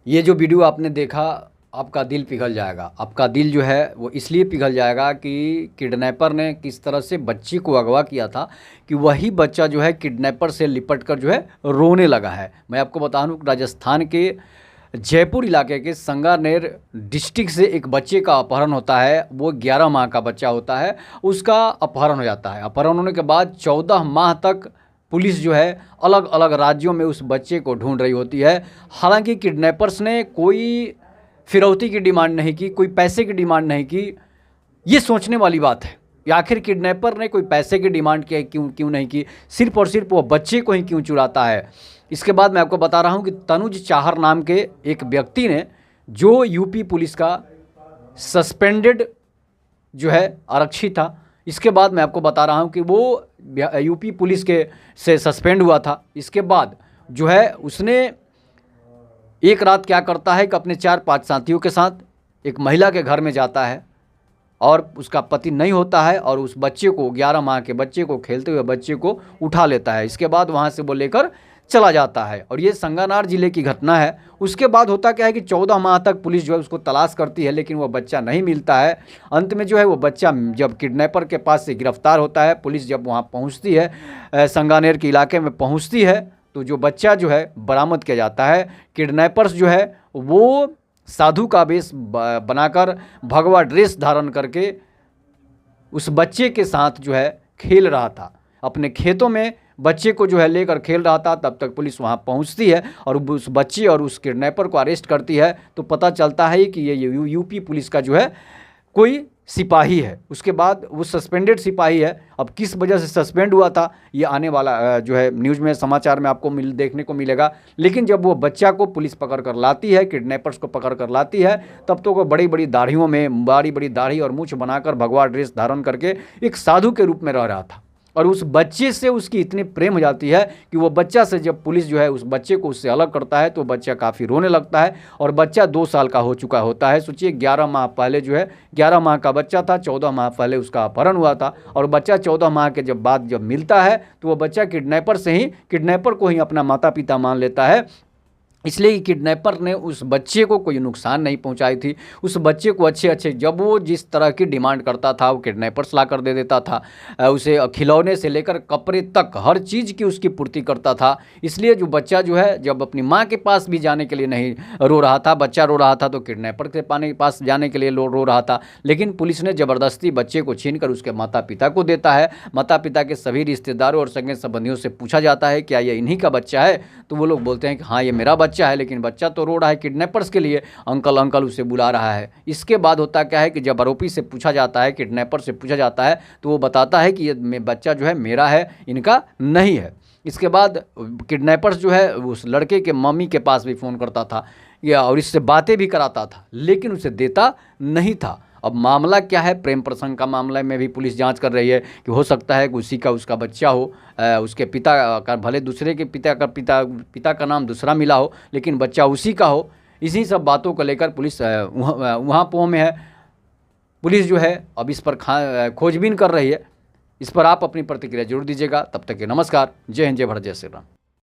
ये जो वीडियो आपने देखा, आपका दिल पिघल जाएगा। आपका दिल जो है वो इसलिए पिघल जाएगा कि किडनैपर ने किस तरह से बच्ची को अगवा किया था कि वही बच्चा जो है किडनैपर से लिपट कर जो है रोने लगा है। मैं आपको बता दूं, राजस्थान के जयपुर इलाके के संगानेर डिस्ट्रिक्ट से एक बच्चे का अपहरण होता है। वो 11 माह का बच्चा होता है, उसका अपहरण हो जाता है। अपहरण होने के बाद 14 माह तक पुलिस जो है अलग अलग राज्यों में उस बच्चे को ढूंढ रही होती है। हालांकि किडनैपर्स ने कोई फिरौती की डिमांड नहीं की, कोई पैसे की डिमांड नहीं की। ये सोचने वाली बात है कि आखिर किडनैपर ने कोई पैसे की डिमांड क्यों नहीं की, सिर्फ और सिर्फ वो बच्चे को ही क्यों चुराता है। इसके बाद मैं आपको बता रहा हूँ कि तनुज चाहर नाम के एक व्यक्ति ने, जो यूपी पुलिस का सस्पेंडेड जो है आरक्षी था, इसके बाद मैं आपको बता रहा हूं कि वो यूपी पुलिस के से सस्पेंड हुआ था। इसके बाद जो है उसने एक रात क्या करता है कि अपने 4-5 साथियों के साथ एक महिला के घर में जाता है और उसका पति नहीं होता है, और उस बच्चे को, 11 माह के बच्चे को, खेलते हुए बच्चे को उठा लेता है। इसके बाद वहाँ से वो लेकर चला जाता है, और ये संगानार जिले की घटना है। उसके बाद होता क्या है कि 14 माह तक पुलिस जो है उसको तलाश करती है, लेकिन वो बच्चा नहीं मिलता है। अंत में जो है वो बच्चा जब किडनैपर के पास से गिरफ्तार होता है, पुलिस जब वहाँ पहुँचती है, संगानेर के इलाके में पहुँचती है, तो जो बच्चा जो है बरामद किया जाता है। किडनैपर्स जो है वो साधु का वेश बनाकर, भगवा ड्रेस धारण करके उस बच्चे के साथ जो है खेल रहा था, अपने खेतों में बच्चे को जो है लेकर खेल रहा था। तब तक पुलिस वहां पहुंचती है और उस बच्चे और उस किडनैपर को अरेस्ट करती है। तो पता चलता है कि ये यूपी पुलिस का जो है कोई सिपाही है। उसके बाद वो सस्पेंडेड सिपाही है। अब किस वजह से सस्पेंड हुआ था, ये आने वाला जो है न्यूज़ में, समाचार में आपको देखने को मिलेगा। लेकिन जब वो बच्चा को पुलिस पकड़ कर लाती है, किडनैपर्स को पकड़ कर लाती है, तब तो वो बड़ी बड़ी दाढ़ियों में, बड़ी बड़ी दाढ़ी और मूछ बनाकर, भगवा ड्रेस धारण करके एक साधु के रूप में रह रहा था। और उस बच्चे से उसकी इतनी प्रेम हो जाती है कि वो बच्चा से, जब पुलिस जो है उस बच्चे को उससे अलग करता है, तो बच्चा काफ़ी रोने लगता है। और बच्चा 2 साल का हो चुका होता है। सोचिए, 11 माह पहले जो है, 11 माह का बच्चा था, 14 माह पहले उसका अपहरण हुआ था। और बच्चा 14 माह के जब मिलता है, तो वो बच्चा किडनैपर को ही अपना माता पिता मान लेता है। इसलिए किडनैपर ने उस बच्चे को कोई नुकसान नहीं पहुंचाई थी। उस बच्चे को अच्छे जब वो जिस तरह की डिमांड करता था, वो किडनैपर्स ला कर दे देता था। उसे खिलौने से लेकर कपड़े तक हर चीज़ की उसकी पूर्ति करता था। इसलिए जो बच्चा जो है, जब अपनी माँ के पास भी जाने के लिए नहीं रो रहा था, बच्चा रो रहा था, तो किडनैपर के पास जाने के लिए रो रहा था। लेकिन पुलिस ने ज़बरदस्ती बच्चे को छीन कर उसके माता पिता को देता है। माता पिता के सभी रिश्तेदारों और सगे संबंधियों से पूछा जाता है, क्या ये इन्हीं का बच्चा है? तो वो लोग बोलते हैं कि हाँ, ये मेरा बच्चा है। लेकिन बच्चा तो रो रहा है किडनैपर्स के लिए, अंकल अंकल उसे बुला रहा है। इसके बाद होता क्या है कि जब आरोपी से पूछा जाता है, किडनैपर से पूछा जाता है, तो वो बताता है कि ये बच्चा जो है मेरा है, इनका नहीं है। इसके बाद किडनैपर्स जो है उस लड़के के मम्मी के पास भी फ़ोन करता था और इससे बातें भी कराता था, लेकिन उसे देता नहीं था। अब मामला क्या है, प्रेम प्रसंग का मामला में भी पुलिस जांच कर रही है कि हो सकता है कि उसी का उसका बच्चा हो। उसके पिता का, भले दूसरे के पिता का नाम दूसरा मिला हो, लेकिन बच्चा उसी का हो। इसी सब बातों को लेकर पुलिस वहाँ पोह में है। पुलिस जो है अब इस पर खोजबीन कर रही है। इस पर आप अपनी प्रतिक्रिया जरूर दीजिएगा। तब तक के नमस्कार। जय हिंद, जय भारत, जय श्री राम।